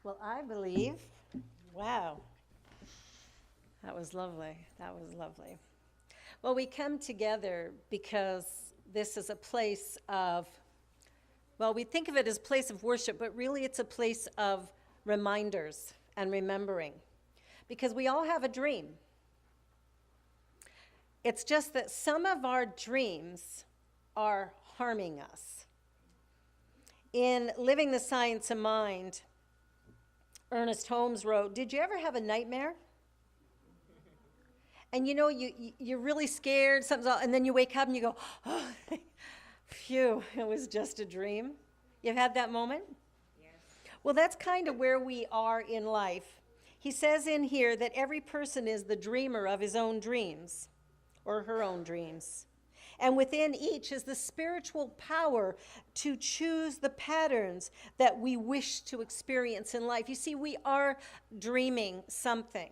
Well, I believe, wow, that was lovely. That was lovely. Well, we come together because this is a place of, well, we think of it as a place of worship, but really it's a place of reminders and remembering. Because we all have a dream. It's just that some of our dreams are harming us. In Living the Science of Mind, Ernest Holmes wrote, "Did you ever have a nightmare? And you know, you're really scared, something's all, and then you wake up and you go, oh, phew, it was just a dream." You've had that moment? Yes. Well, that's kind of where we are in life. He says in here that every person is the dreamer of his own dreams, or her own dreams. And within each is the spiritual power to choose the patterns that we wish to experience in life. You see, we are dreaming something.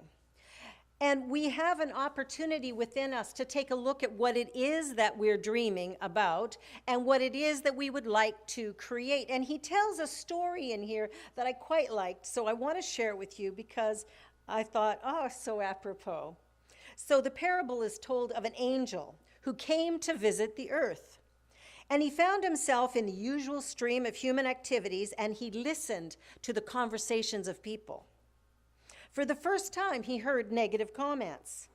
And we have an opportunity within us to take a look at what it is that we're dreaming about and what it is that we would like to create. And he tells a story in here that I quite liked, so I want to share it with you because I thought, oh, so apropos. So the parable is told of an angel who came to visit the earth. And he found himself in the usual stream of human activities, and he listened to the conversations of people. For the first time, he heard negative comments.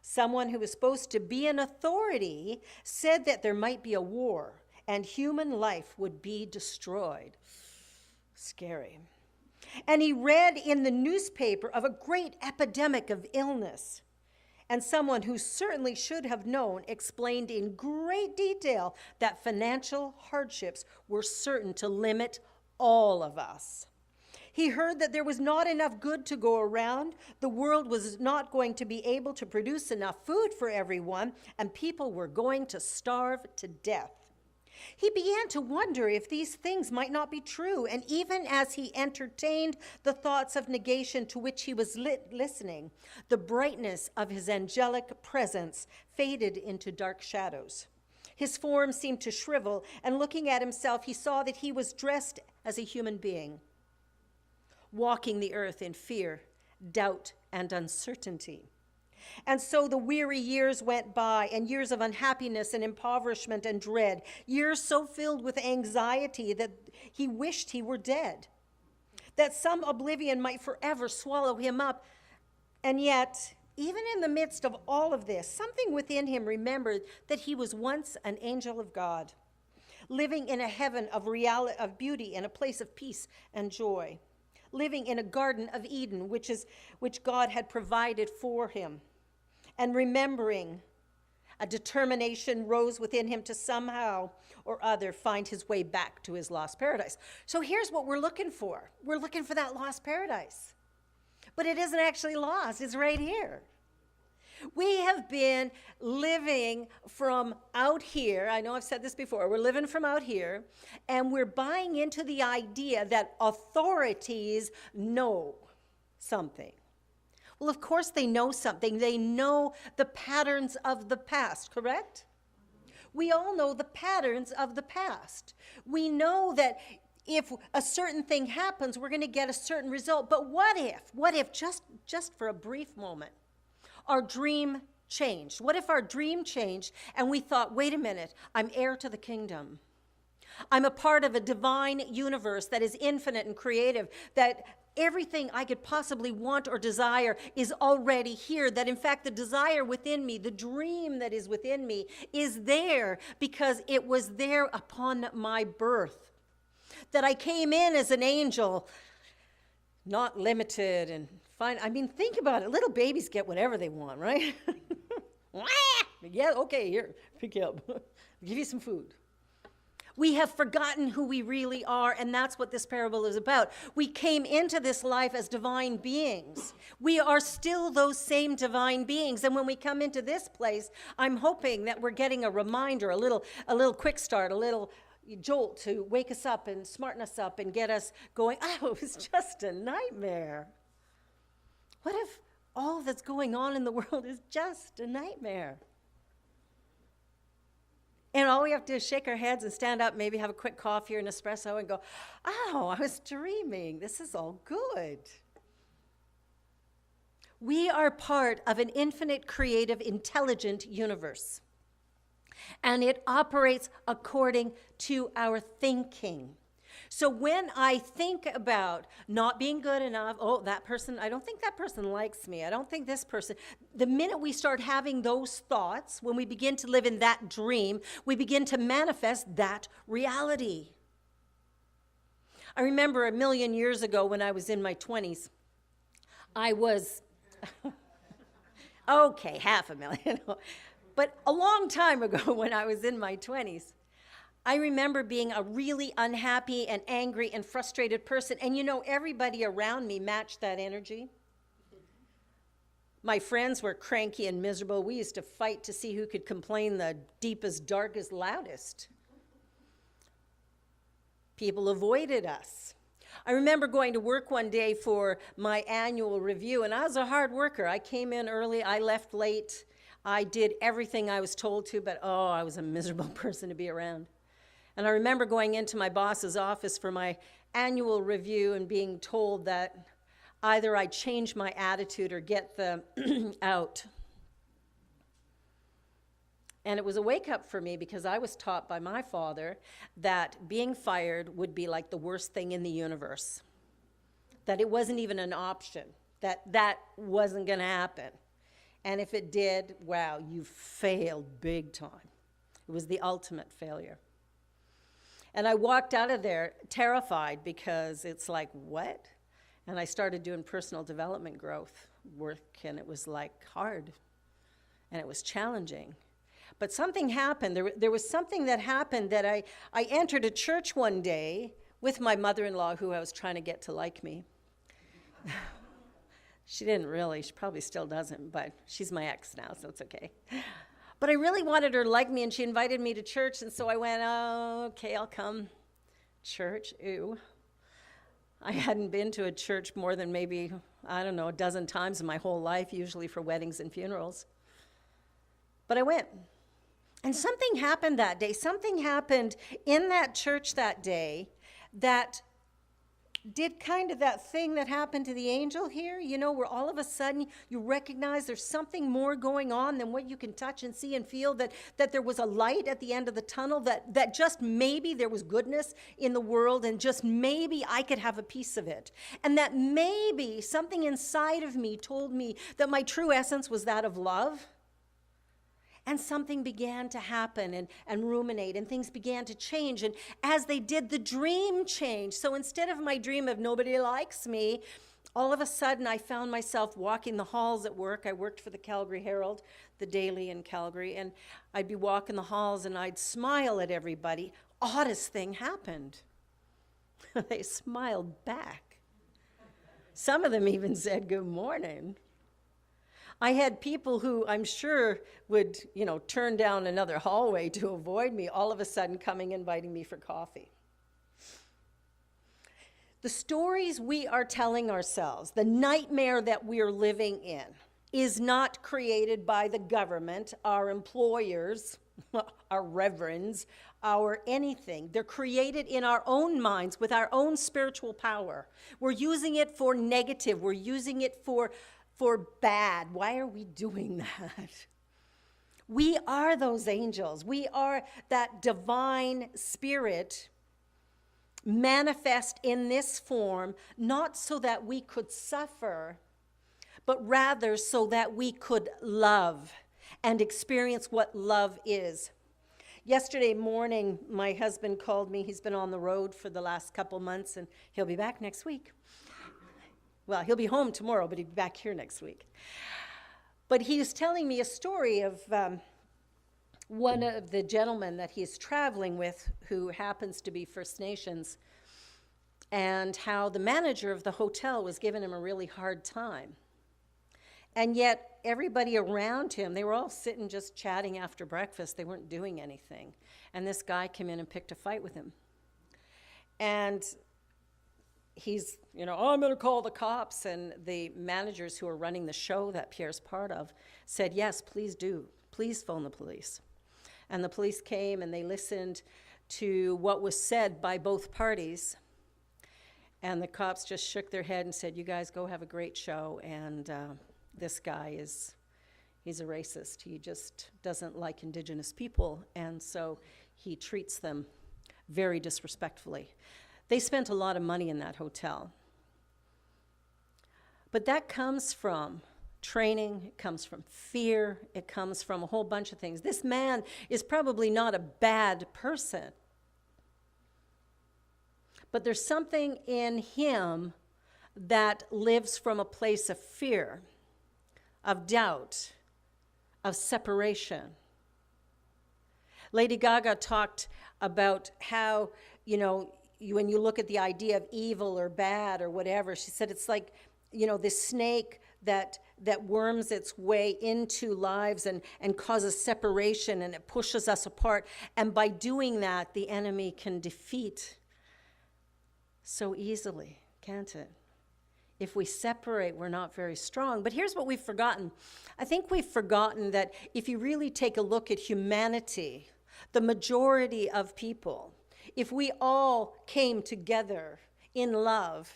Someone who was supposed to be an authority said that there might be a war and human life would be destroyed. Scary. And he read in the newspaper of a great epidemic of illness. And someone who certainly should have known explained in great detail that financial hardships were certain to limit all of us. He heard that there was not enough good to go around, the world was not going to be able to produce enough food for everyone, and people were going to starve to death. He began to wonder if these things might not be true, and even as he entertained the thoughts of negation to which he was listening, the brightness of his angelic presence faded into dark shadows. His form seemed to shrivel, and looking at himself, he saw that he was dressed as a human being, walking the earth in fear, doubt, and uncertainty. And so the weary years went by, and years of unhappiness and impoverishment and dread, years so filled with anxiety that he wished he were dead, that some oblivion might forever swallow him up. And yet, even in the midst of all of this, something within him remembered that he was once an angel of God, living in a heaven of reality, of beauty, and a place of peace and joy, living in a garden of Eden, which God had provided for him. And remembering, a determination rose within him to somehow or other find his way back to his lost paradise. So here's what we're looking for. We're looking for that lost paradise. But it isn't actually lost, it's right here. We have been living from out here. I know I've said this before. We're living from out here, and we're buying into the idea that authorities know something. Well, of course they know something. They know the patterns of the past, correct? We all know the patterns of the past. We know that if a certain thing happens, we're going to get a certain result. But what if, just for a brief moment, our dream changed? What if our dream changed and we thought, wait a minute, I'm heir to the kingdom. I'm a part of a divine universe that is infinite and creative, that everything I could possibly want or desire is already here, that in fact the desire within me, the dream that is within me is there because it was there upon my birth. That I came in as an angel, not limited and fine. I mean, think about it. Little babies get whatever they want, right? Yeah, okay, here, pick you up. Give you some food. We have forgotten who we really are, and that's what this parable is about. We came into this life as divine beings. We are still those same divine beings, and when we come into this place, I'm hoping that we're getting a reminder, a little quick start, a little jolt to wake us up and smarten us up and get us going, oh, it was just a nightmare. What if all that's going on in the world is just a nightmare? And all we have to do is shake our heads and stand up, maybe have a quick coffee or an espresso and go, oh, I was dreaming. This is all good. We are part of an infinite, creative, intelligent universe. And it operates according to our thinking. So when I think about not being good enough, oh, that person, I don't think that person likes me. I don't think this person. The minute we start having those thoughts, when we begin to live in that dream, we begin to manifest that reality. I remember a million years ago when I was in my 20s, I was, okay, 500,000, but a long time ago when I was in my 20s, I remember being a really unhappy and angry and frustrated person. And you know, everybody around me matched that energy. My friends were cranky and miserable. We used to fight to see who could complain the deepest, darkest, loudest. People avoided us. I remember going to work one day for my annual review, and I was a hard worker. I came in early, I left late. I did everything I was told to, but oh, I was a miserable person to be around. And I remember going into my boss's office for my annual review and being told that either I'd change my attitude or get the out. And it was a wake-up for me because I was taught by my father that being fired would be like the worst thing in the universe, that it wasn't even an option, that wasn't going to happen. And if it did, wow, you failed big time. It was the ultimate failure. And I walked out of there terrified because it's like, what? And I started doing personal development growth work, and it was like hard, and it was challenging. But something happened. There was something that happened that I entered a church one day with my mother-in-law who I was trying to get to like me. She didn't really. She probably still doesn't, but she's my ex now, so it's okay. But I really wanted her to like me, and she invited me to church, and so I went, oh, okay, I'll come. Church, ew. I hadn't been to a church more than maybe, I don't know, a dozen times in my whole life, usually for weddings and funerals. But I went. And something happened that day. Something happened in that church that day that did kind of that thing that happened to the angel here, you know, where all of a sudden you recognize there's something more going on than what you can touch and see and feel, that there was a light at the end of the tunnel, that just maybe there was goodness in the world and just maybe I could have a piece of it. And that maybe something inside of me told me that my true essence was that of love. And something began to happen and ruminate, and things began to change. And as they did, the dream changed. So instead of my dream of nobody likes me, all of a sudden I found myself walking the halls at work. I worked for the Calgary Herald, the daily in Calgary, and I'd be walking the halls and I'd smile at everybody. Oddest thing happened. They smiled back. Some of them even said, good morning. I had people who I'm sure would, turn down another hallway to avoid me, all of a sudden coming, inviting me for coffee. The stories we are telling ourselves, the nightmare that we're living in, is not created by the government, our employers, our reverends, our anything. They're created in our own minds with our own spiritual power. We're using it for negative. We're using it for bad. Why are we doing that? We are those angels. We are that divine spirit manifest in this form, not so that we could suffer, but rather so that we could love and experience what love is. Yesterday morning, my husband called me. He's been on the road for the last couple months, and he'll be back next week. Well, he'll be home tomorrow, but he'll be back here next week. But he was telling me a story of one of the gentlemen that he's traveling with who happens to be First Nations, and how the manager of the hotel was giving him a really hard time. And yet everybody around him, they were all sitting just chatting after breakfast. They weren't doing anything. And this guy came in and picked a fight with him. And he's, I'm going to call the cops. And the managers who are running the show that Pierre's part of said, yes, please do. Please phone the police. And the police came and they listened to what was said by both parties. And the cops just shook their head and said, you guys go have a great show. And this guy he's a racist. He just doesn't like Indigenous people. And so he treats them very disrespectfully. They spent a lot of money in that hotel. But that comes from training, it comes from fear, it comes from a whole bunch of things. This man is probably not a bad person, but there's something in him that lives from a place of fear, of doubt, of separation. Lady Gaga talked about how, when you look at the idea of evil or bad or whatever, she said it's like, this snake that worms its way into lives and causes separation, and it pushes us apart. And by doing that, the enemy can defeat so easily, can't it? If we separate, we're not very strong. But here's what we've forgotten. I think we've forgotten that if you really take a look at humanity, the majority of people, if we all came together in love,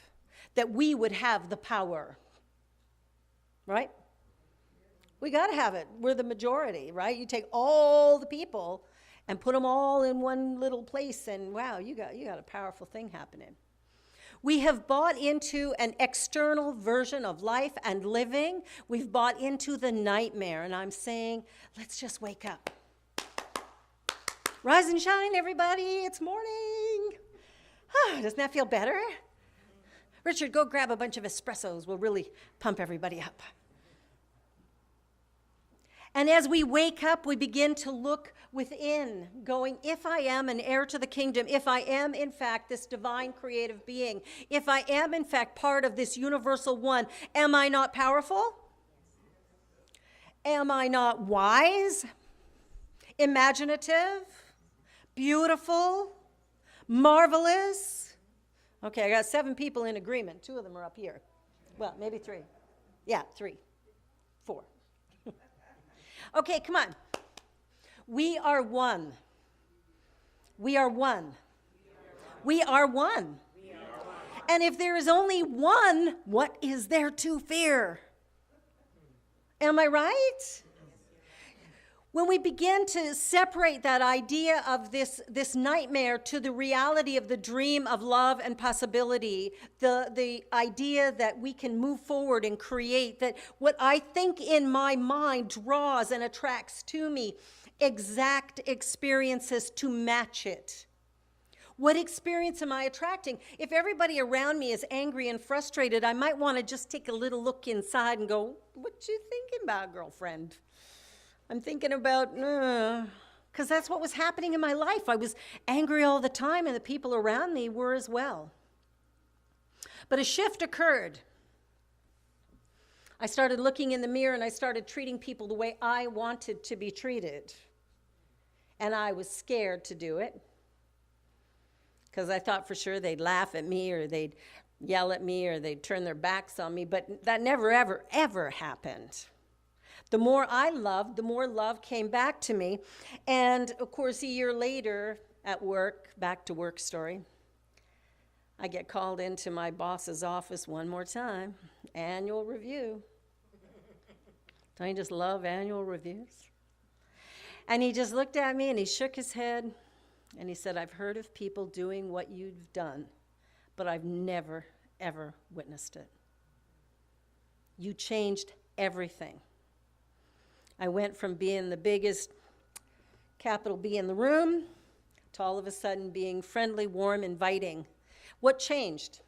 that we would have the power, right? We got to have it. We're the majority, right? You take all the people and put them all in one little place, and wow, you got a powerful thing happening. We have bought into an external version of life and living. We've bought into the nightmare, and I'm saying, let's just wake up. Rise and shine, everybody. It's morning. Doesn't that feel better? Richard, go grab a bunch of espressos. We'll really pump everybody up. And as we wake up, we begin to look within, going, if I am an heir to the kingdom, if I am, in fact, this divine creative being, if I am, in fact, part of this universal one, am I not powerful? Am I not wise, imaginative, beautiful, marvelous? Okay, I got 7 people in agreement. 2 of them are up here. Well, maybe 3. Yeah, 3, 4. Okay, come on. We are one. We are one. We are one. And if there is only one, what is there to fear? Am I right? When we begin to separate that idea of this nightmare to the reality of the dream of love and possibility, the idea that we can move forward and create, that what I think in my mind draws and attracts to me exact experiences to match it. What experience am I attracting? If everybody around me is angry and frustrated, I might want to just take a little look inside and go, what you thinking about, girlfriend? I'm thinking about, because that's what was happening in my life. I was angry all the time, and the people around me were as well. But a shift occurred. I started looking in the mirror, and I started treating people the way I wanted to be treated. And I was scared to do it, because I thought for sure they'd laugh at me, or they'd yell at me, or they'd turn their backs on me, but that never, ever, ever happened. The more I loved, the more love came back to me. And of course, a year later at work, back to work story, I get called into my boss's office one more time. Annual review. Don't you just love annual reviews? And he just looked at me and he shook his head and he said, I've heard of people doing what you've done, but I've never, ever witnessed it. You changed everything. I went from being the biggest, capital B in the room, to all of a sudden being friendly, warm, inviting. What changed?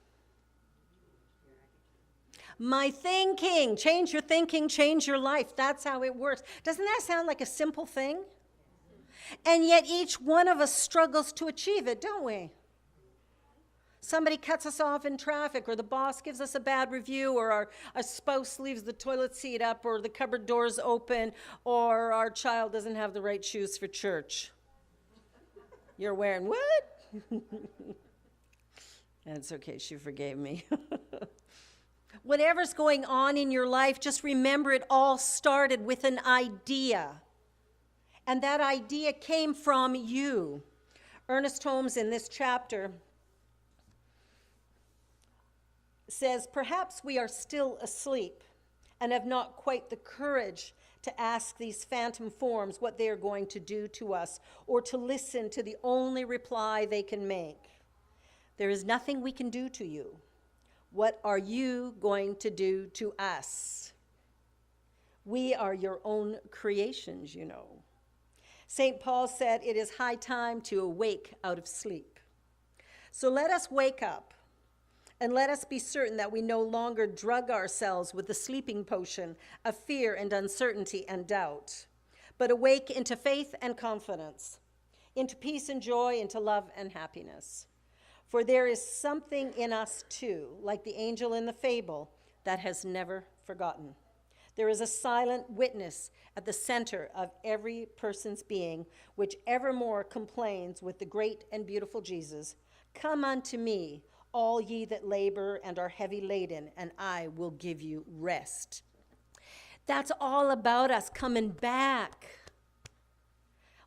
My thinking. Change your thinking, change your life. That's how it works. Doesn't that sound like a simple thing? And yet each one of us struggles to achieve it, don't we? Somebody cuts us off in traffic, or the boss gives us a bad review, or our spouse leaves the toilet seat up, or the cupboard door's open, or our child doesn't have the right shoes for church. You're wearing what? That's okay, she forgave me. Whatever's going on in your life, just remember it all started with an idea. And that idea came from you. Ernest Holmes in this chapter says, perhaps we are still asleep and have not quite the courage to ask these phantom forms what they are going to do to us, or to listen to the only reply they can make. There is nothing we can do to you. What are you going to do to us? We are your own creations, you know. St. Paul said it is high time to awake out of sleep. So let us wake up, and let us be certain that we no longer drug ourselves with the sleeping potion of fear and uncertainty and doubt, but awake into faith and confidence, into peace and joy, into love and happiness. For there is something in us too, like the angel in the fable, that has never forgotten. There is a silent witness at the center of every person's being, which evermore complains with the great and beautiful Jesus, "Come unto me, all ye that labor and are heavy laden, and I will give you rest." That's all about us coming back.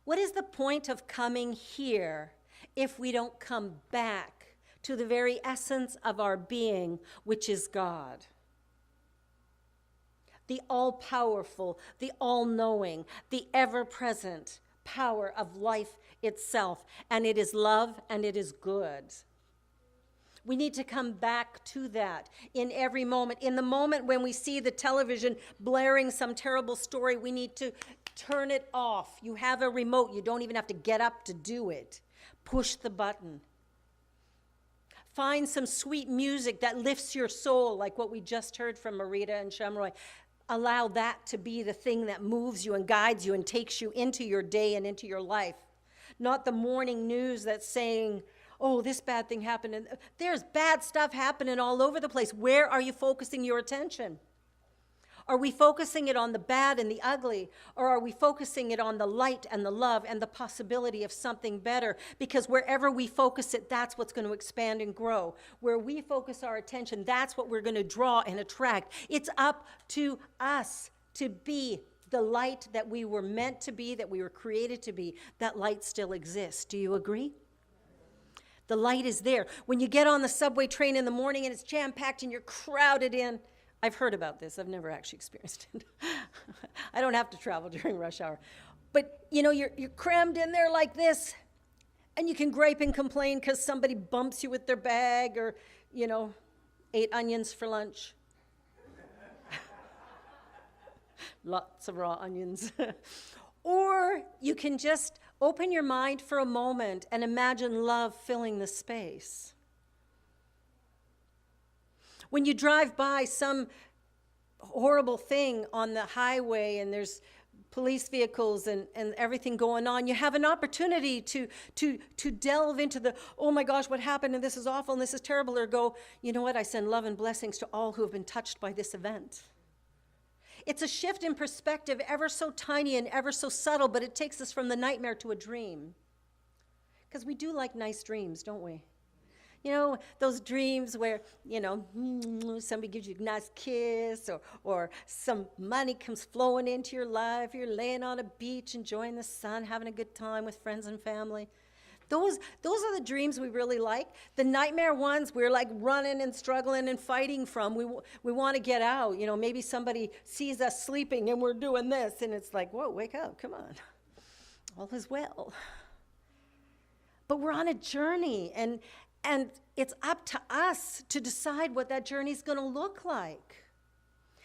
What is the point of coming here if we don't come back to the very essence of our being, which is God? The all-powerful, the all-knowing, the ever-present power of life itself. And it is love and it is good. We need to come back to that in every moment. In the moment when we see the television blaring some terrible story, we need to turn it off. You have a remote. You don't even have to get up to do it. Push the button. Find some sweet music that lifts your soul, like what we just heard from Marita and Shamroy. Allow that to be the thing that moves you and guides you and takes you into your day and into your life. Not the morning news that's saying, oh, this bad thing happened. And there's bad stuff happening all over the place. Where are you focusing your attention? Are we focusing it on the bad and the ugly? Or are we focusing it on the light and the love and the possibility of something better? Because wherever we focus it, that's what's going to expand and grow. Where we focus our attention, that's what we're going to draw and attract. It's up to us to be the light that we were meant to be, that we were created to be. That light still exists. Do you agree? The light is there. When you get on the subway train in the morning and it's jam-packed and you're crowded in, I've heard about this. I've never actually experienced it. I don't have to travel during rush hour. But, you know, you're crammed in there like this, and you can gripe and complain because somebody bumps you with their bag or, you know, ate onions for lunch. Lots of raw onions. Or you can just open your mind for a moment and imagine love filling the space. When you drive by some horrible thing on the highway and there's police vehicles and everything going on, you have an opportunity to delve into the, oh my gosh, what happened, and this is awful and this is terrible, or go, you know what, I send love and blessings to all who have been touched by this event. It's a shift in perspective, ever so tiny and ever so subtle, but it takes us from the nightmare to a dream. Because we do like nice dreams, don't we? You know, those dreams where, you know, somebody gives you a nice kiss, or some money comes flowing into your life. You're laying on a beach, enjoying the sun, having a good time with friends and family. Those are the dreams we really like. The nightmare ones, we're like running and struggling and fighting from. We want to get out. You know, maybe somebody sees us sleeping and we're doing this, and it's like, whoa, wake up, come on. All is well. But we're on a journey, and it's up to us to decide what that journey is going to look like.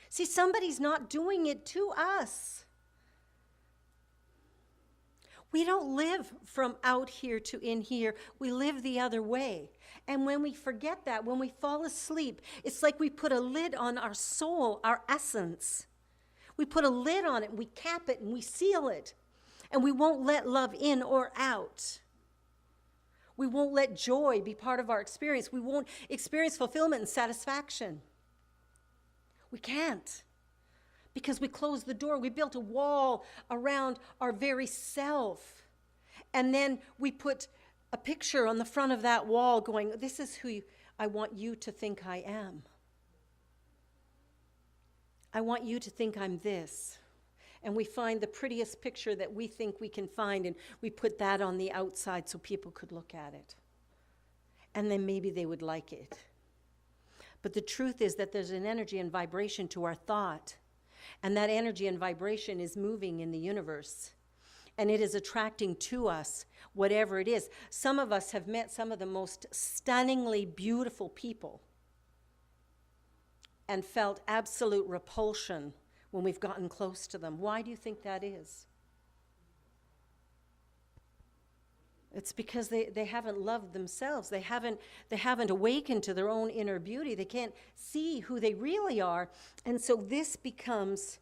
See, somebody's not doing it to us. We don't live from out here to in here. We live the other way. And when we forget that, when we fall asleep, it's like we put a lid on our soul, our essence. We put a lid on it, and we cap it, and we seal it. And we won't let love in or out. We won't let joy be part of our experience. We won't experience fulfillment and satisfaction. We can't. Because we closed the door. We built a wall around our very self. And then we put a picture on the front of that wall going, this is who I want you to think I am. I want you to think I'm this. And we find the prettiest picture that we think we can find, and we put that on the outside so people could look at it. And then maybe they would like it. But the truth is that there's an energy and vibration to our thought. And that energy and vibration is moving in the universe. And it is attracting to us whatever it is. Some of us have met some of the most stunningly beautiful people and felt absolute repulsion when we've gotten close to them. Why do you think that is? It's because they haven't loved themselves. They haven't awakened to their own inner beauty. They can't see who they really are. And so this becomes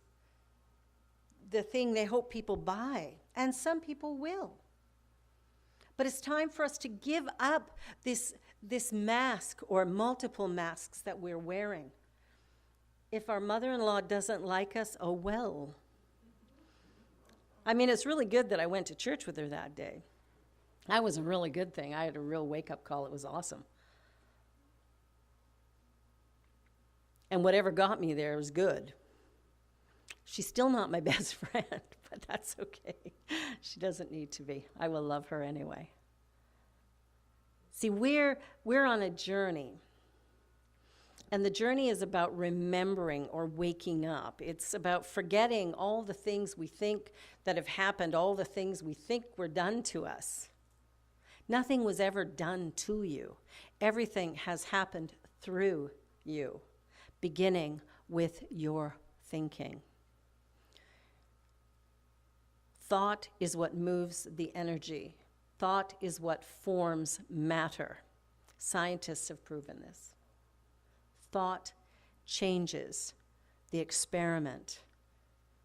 the thing they hope people buy. And some people will. But it's time for us to give up this mask or multiple masks that we're wearing. If our mother-in-law doesn't like us, oh well. I mean, it's really good that I went to church with her that day. That was a really good thing. I had a real wake-up call. It was awesome. And whatever got me there was good. She's still not my best friend, but that's okay. She doesn't need to be. I will love her anyway. See, we're on a journey. And the journey is about remembering or waking up. It's about forgetting all the things we think that have happened, all the things we think were done to us. Nothing was ever done to you. Everything has happened through you, beginning with your thinking. Thought is what moves the energy. Thought is what forms matter. Scientists have proven this. Thought changes the experiment.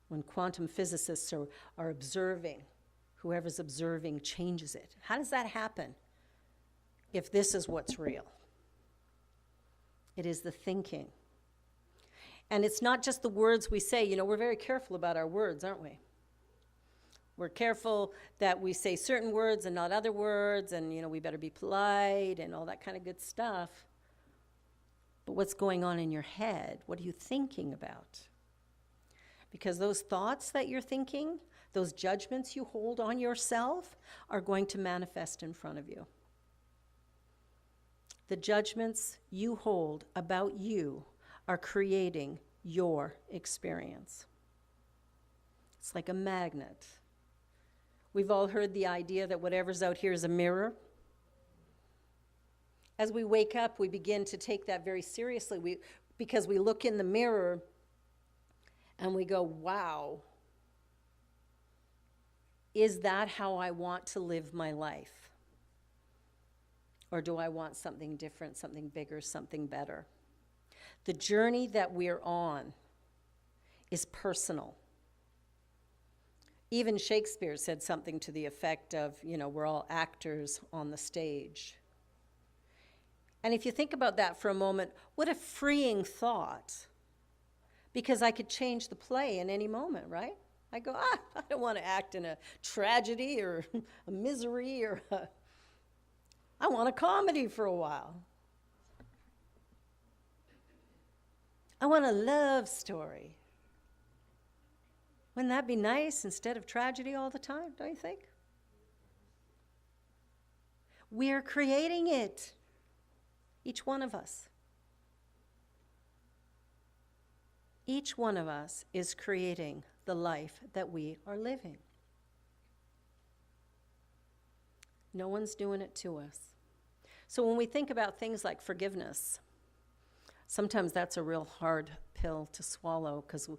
When quantum physicists are observing, whoever's observing changes it. How does that happen if this is what's real? It is the thinking. And it's not just the words we say. You know, we're very careful about our words, aren't we? We're careful that we say certain words and not other words, and, you know, we better be polite and all that kind of good stuff. But what's going on in your head? What are you thinking about? Because those thoughts that you're thinking, those judgments you hold on yourself, are going to manifest in front of you. The judgments you hold about you are creating your experience. It's like a magnet. We've all heard the idea that whatever's out here is a mirror. As we wake up, we begin to take that very seriously because we look in the mirror and we go, wow, is that how I want to live my life? Or do I want something different, something bigger, something better? The journey that we're on is personal. Even Shakespeare said something to the effect of, you know, we're all actors on the stage. And if you think about that for a moment, what a freeing thought. Because I could change the play in any moment, right? I go, I don't want to act in a tragedy or a misery I want a comedy for a while. I want a love story. Wouldn't that be nice instead of tragedy all the time, don't you think? We're creating it. Each one of us. Each one of us is creating the life that we are living. No one's doing it to us. So when we think about things like forgiveness, sometimes that's a real hard pill to swallow because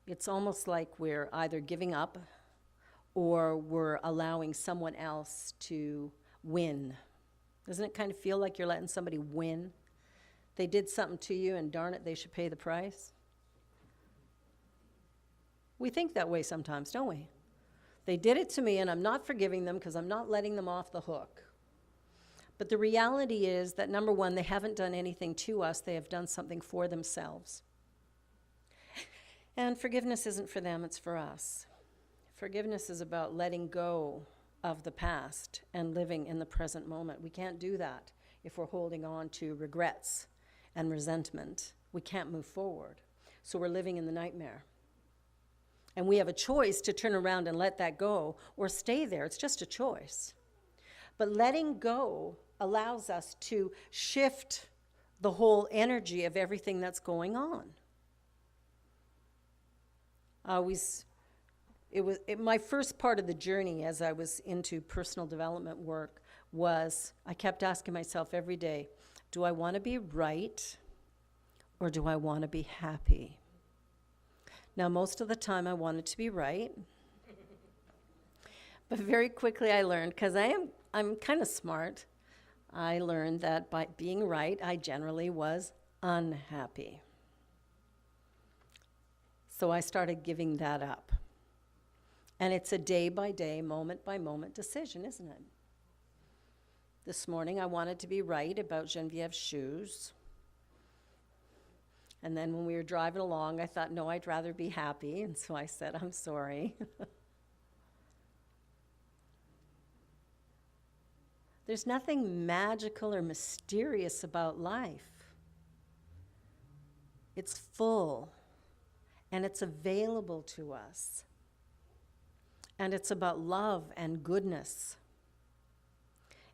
it's almost like we're either giving up or we're allowing someone else to win. Doesn't it kind of feel like you're letting somebody win? They did something to you and darn it, they should pay the price. We think that way sometimes, don't we? They did it to me and I'm not forgiving them because I'm not letting them off the hook. But the reality is that, number one, they haven't done anything to us. They have done something for themselves. And forgiveness isn't for them, it's for us. Forgiveness is about letting go of the past and living in the present moment. We can't do that if we're holding on to regrets and resentment. We can't move forward. So we're living in the nightmare. And we have a choice to turn around and let that go or stay there. It's just a choice. But letting go allows us to shift the whole energy of everything that's going on. My first part of the journey as I was into personal development work was I kept asking myself every day, do I want to be right or do I want to be happy? Now, most of the time I wanted to be right. But very quickly I learned, because I'm kind of smart, I learned that by being right, I generally was unhappy. So I started giving that up. And it's a day-by-day, moment-by-moment decision, isn't it? This morning I wanted to be right about Genevieve's shoes. And then when we were driving along, I thought, no, I'd rather be happy. And so I said, I'm sorry. There's nothing magical or mysterious about life. It's full, and it's available to us. And it's about love and goodness.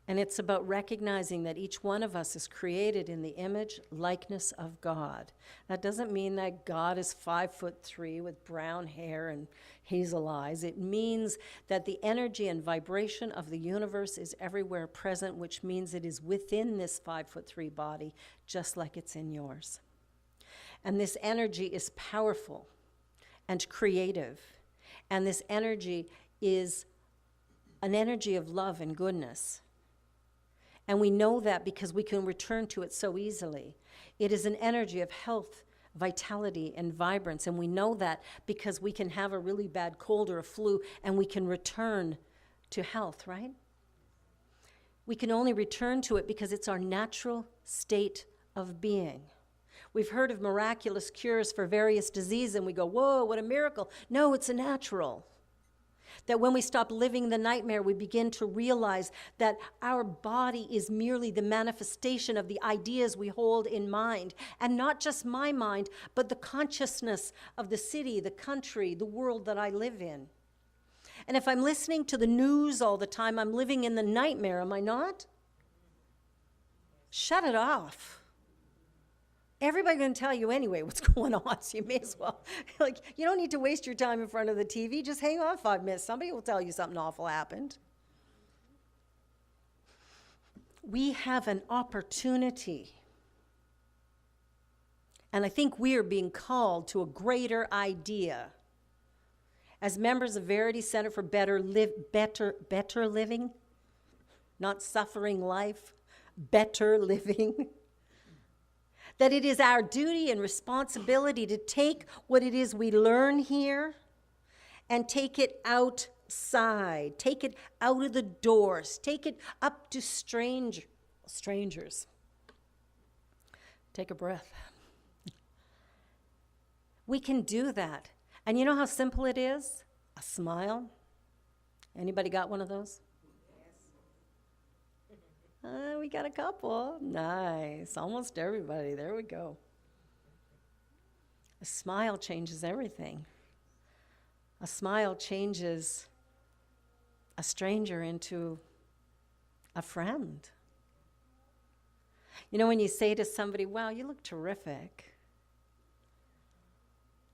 And it's about recognizing that each one of us is created in the image, likeness of God. That doesn't mean that God is 5'3" with brown hair and hazel eyes. It means that the energy and vibration of the universe is everywhere present, which means it is within this 5'3" body, just like it's in yours. And this energy is powerful and creative. And this energy is an energy of love and goodness. And we know that because we can return to it so easily. It is an energy of health, vitality, and vibrance. And we know that because we can have a really bad cold or a flu and we can return to health, right? We can only return to it because it's our natural state of being. We've heard of miraculous cures for various diseases and we go, whoa, what a miracle. No, it's a natural. That when we stop living the nightmare, we begin to realize that our body is merely the manifestation of the ideas we hold in mind. And not just my mind, but the consciousness of the city, the country, the world that I live in. And if I'm listening to the news all the time, I'm living in the nightmare, am I not? Shut it off. Everybody's going to tell you anyway what's going on, so you may as well. You don't need to waste your time in front of the TV. Just hang on 5 minutes. Somebody will tell you something awful happened. We have an opportunity. And I think we are being called to a greater idea. As members of Verity Centre for better living, not suffering life, better living. That it is our duty and responsibility to take what it is we learn here and take it outside, take it out of the doors, take it up to strangers. Take a breath. We can do that. And you know how simple it is? A smile. Anybody got one of those? We got a couple. Nice. Almost everybody. There we go. A smile changes everything. A smile changes a stranger into a friend. You know, when you say to somebody, wow, you look terrific,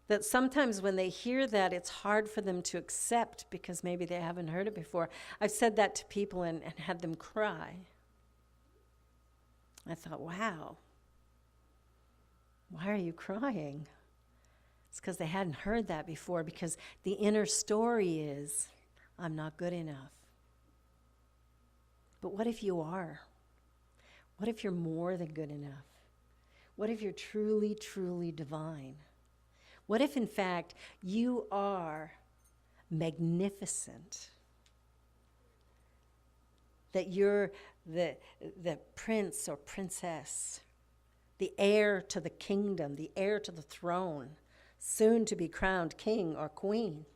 that sometimes when they hear that, it's hard for them to accept because maybe they haven't heard it before. I've said that to people and had them cry. I thought, wow, why are you crying? It's because they hadn't heard that before, because the inner story is, I'm not good enough. But what if you are? What if you're more than good enough? What if you're truly, truly divine? What if, in fact, you are magnificent? That you're the prince or princess, the heir to the kingdom, the heir to the throne, soon to be crowned king or queen.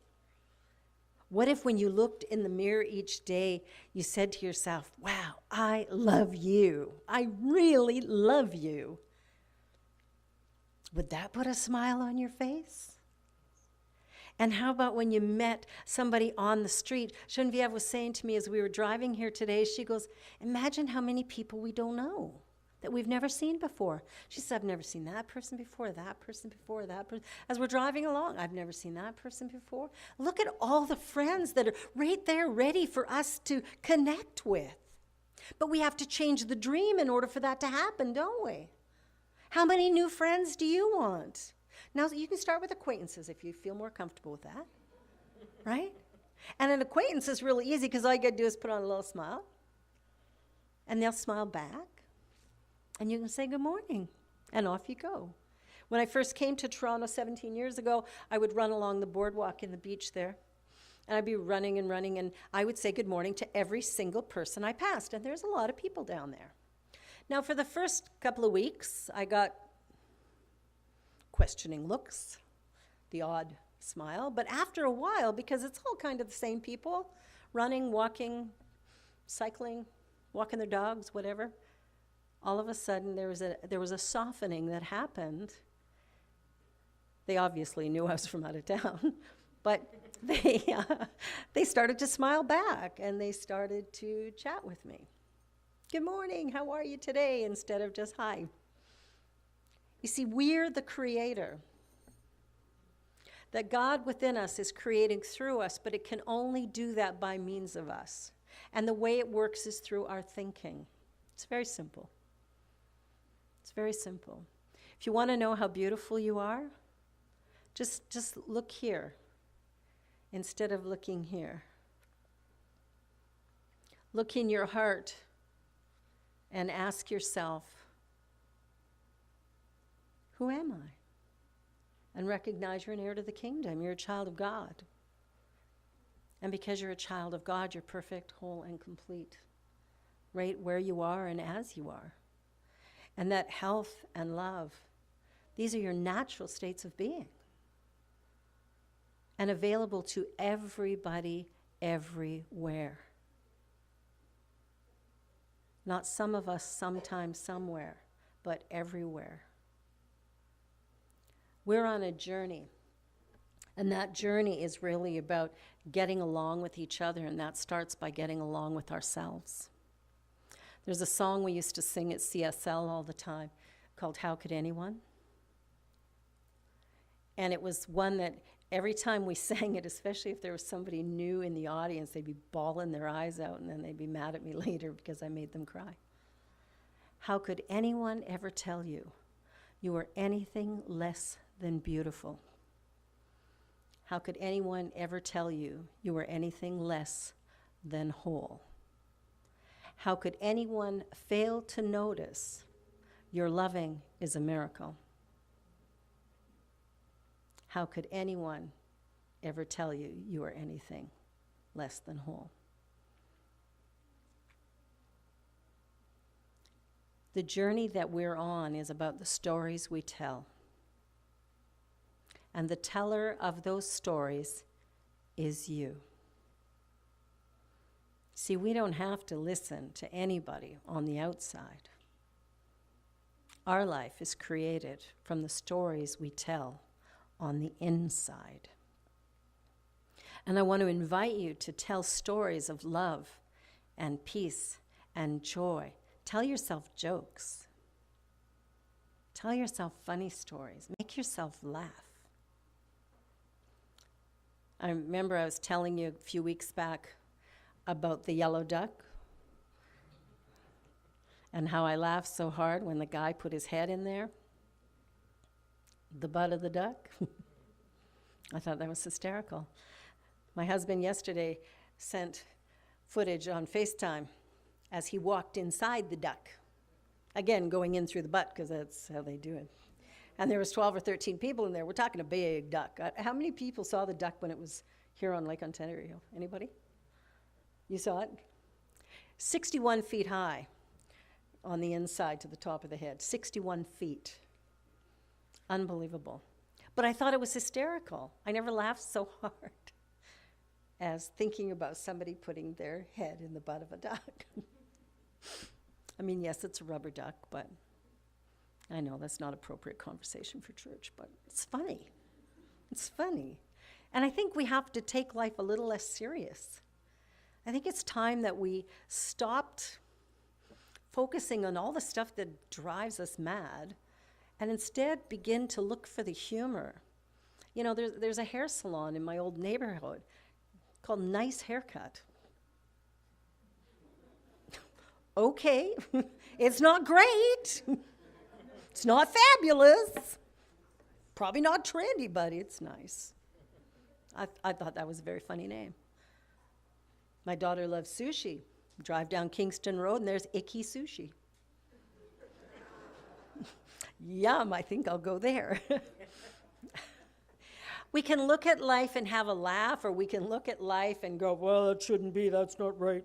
What if when you looked in the mirror each day, you said to yourself, wow, I love you. I really love you. Would that put a smile on your face? And how about when you met somebody on the street? Genevieve was saying to me as we were driving here today, she goes, imagine how many people we don't know that we've never seen before. She said, I've never seen that person before, that person before, that person. As we're driving along, I've never seen that person before. Look at all the friends that are right there ready for us to connect with. But we have to change the dream in order for that to happen, don't we? How many new friends do you want? Now, you can start with acquaintances if you feel more comfortable with that, right? And an acquaintance is really easy because all you got to do is put on a little smile, and they'll smile back, and you can say good morning, and off you go. When I first came to Toronto 17 years ago, I would run along the boardwalk in the beach there, and I'd be running, and I would say good morning to every single person I passed, and there's a lot of people down there. Now, for the first couple of weeks, I got questioning looks, the odd smile. But after a while, because it's all kind of the same people, running, walking, cycling, walking their dogs, whatever, all of a sudden there was a softening that happened. They obviously knew I was from out of town, but they started to smile back, and they started to chat with me. Good morning, how are you today? Instead of just hi. You see, we're the creator. That God within us is creating through us, but it can only do that by means of us. And the way it works is through our thinking. It's very simple. It's very simple. If you want to know how beautiful you are, just look here instead of looking here. Look in your heart and ask yourself, who am I? And recognize you're an heir to the kingdom. You're a child of God. And because you're a child of God, you're perfect, whole, and complete, right where you are and as you are. And that health and love, these are your natural states of being. And available to everybody, everywhere. Not some of us, sometimes, somewhere, but everywhere. We're on a journey, and that journey is really about getting along with each other, and that starts by getting along with ourselves. There's a song we used to sing at CSL all the time called How Could Anyone? And it was one that every time we sang it, especially if there was somebody new in the audience, they'd be bawling their eyes out, and then they'd be mad at me later because I made them cry. How could anyone ever tell you you were anything less than beautiful? How could anyone ever tell you you were anything less than whole? How could anyone fail to notice your loving is a miracle? How could anyone ever tell you you are anything less than whole? The journey that we're on is about the stories we tell. And the teller of those stories is you. See, we don't have to listen to anybody on the outside. Our life is created from the stories we tell on the inside. And I want to invite you to tell stories of love and peace and joy. Tell yourself jokes. Tell yourself funny stories. Make yourself laugh. I remember I was telling you a few weeks back about the yellow duck and how I laughed so hard when the guy put his head in there, the butt of the duck. I thought that was hysterical. My husband yesterday sent footage on FaceTime as he walked inside the duck. Again, going in through the butt, because that's how they do it. And there was 12 or 13 people in there. We're talking a big duck. How many people saw the duck when it was here on Lake Ontario? Anybody? You saw it? 61 feet high on the inside to the top of the head. 61 feet. Unbelievable. But I thought it was hysterical. I never laughed so hard as thinking about somebody putting their head in the butt of a duck. I mean, yes, it's a rubber duck, but I know that's not appropriate conversation for church, but it's funny. It's funny. And I think we have to take life a little less serious. I think it's time that we stopped focusing on all the stuff that drives us mad and instead begin to look for the humor. You know, there's a hair salon in my old neighborhood called Nice Haircut. Okay, it's not great. It's not fabulous. Probably not trendy, but it's nice. I thought that was a very funny name. My daughter loves sushi. Drive down Kingston Road and there's Icky Sushi. Yum, I think I'll go there. We can look at life and have a laugh, or we can look at life and go, well, it shouldn't be, that's not right.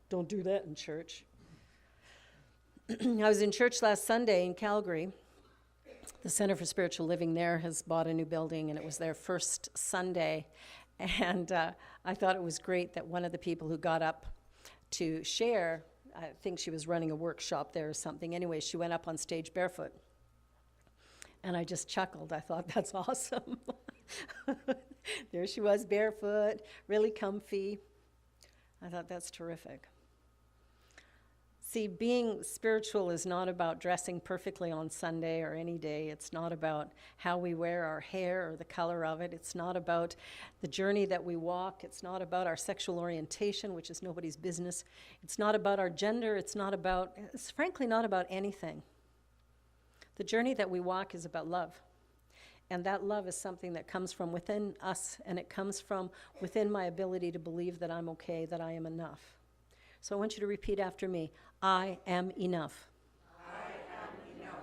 Don't do that in church. I was in church last Sunday in Calgary. The Center for Spiritual Living there has bought a new building, and it was their first Sunday. And I thought it was great that one of the people who got up to share, I think she was running a workshop there or something. Anyway, she went up on stage barefoot. And I just chuckled. I thought, that's awesome. There she was, barefoot, really comfy. I thought, that's terrific. See, being spiritual is not about dressing perfectly on Sunday or any day. It's not about how we wear our hair or the color of it. It's not about the journey that we walk. It's not about our sexual orientation, which is nobody's business. It's not about our gender. It's frankly not about anything. The journey that we walk is about love. And that love is something that comes from within us, and it comes from within my ability to believe that I'm okay, that I am enough. So I want you to repeat after me. I am enough. I am enough.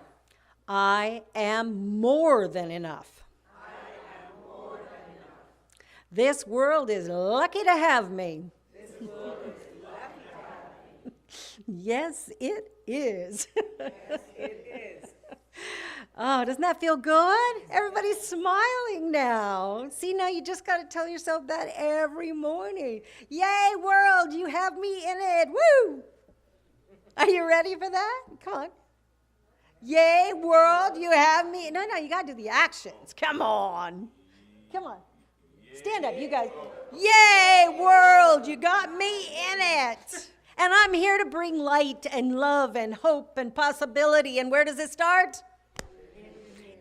I am more than enough. I am more than enough. This world is lucky to have me. This world is lucky to have me. Yes, it is. Yes, it is. Oh, doesn't that feel good? Everybody's smiling now. See, now you just got to tell yourself that every morning. Yay, world, you have me in it. Woo! Are you ready for that? Come on. Yay, world, you have me. No, you got to do the actions. Come on. Come on. Stand up, you guys. Yay, world, you got me in it. And I'm here to bring light and love and hope and possibility. And where does it start?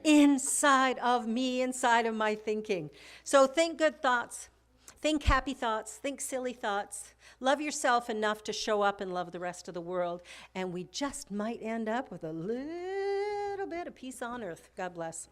Inside of me, inside of my thinking. So think good thoughts. Think happy thoughts. Think silly thoughts. Love yourself enough to show up and love the rest of the world. And we just might end up with a little bit of peace on earth. God bless.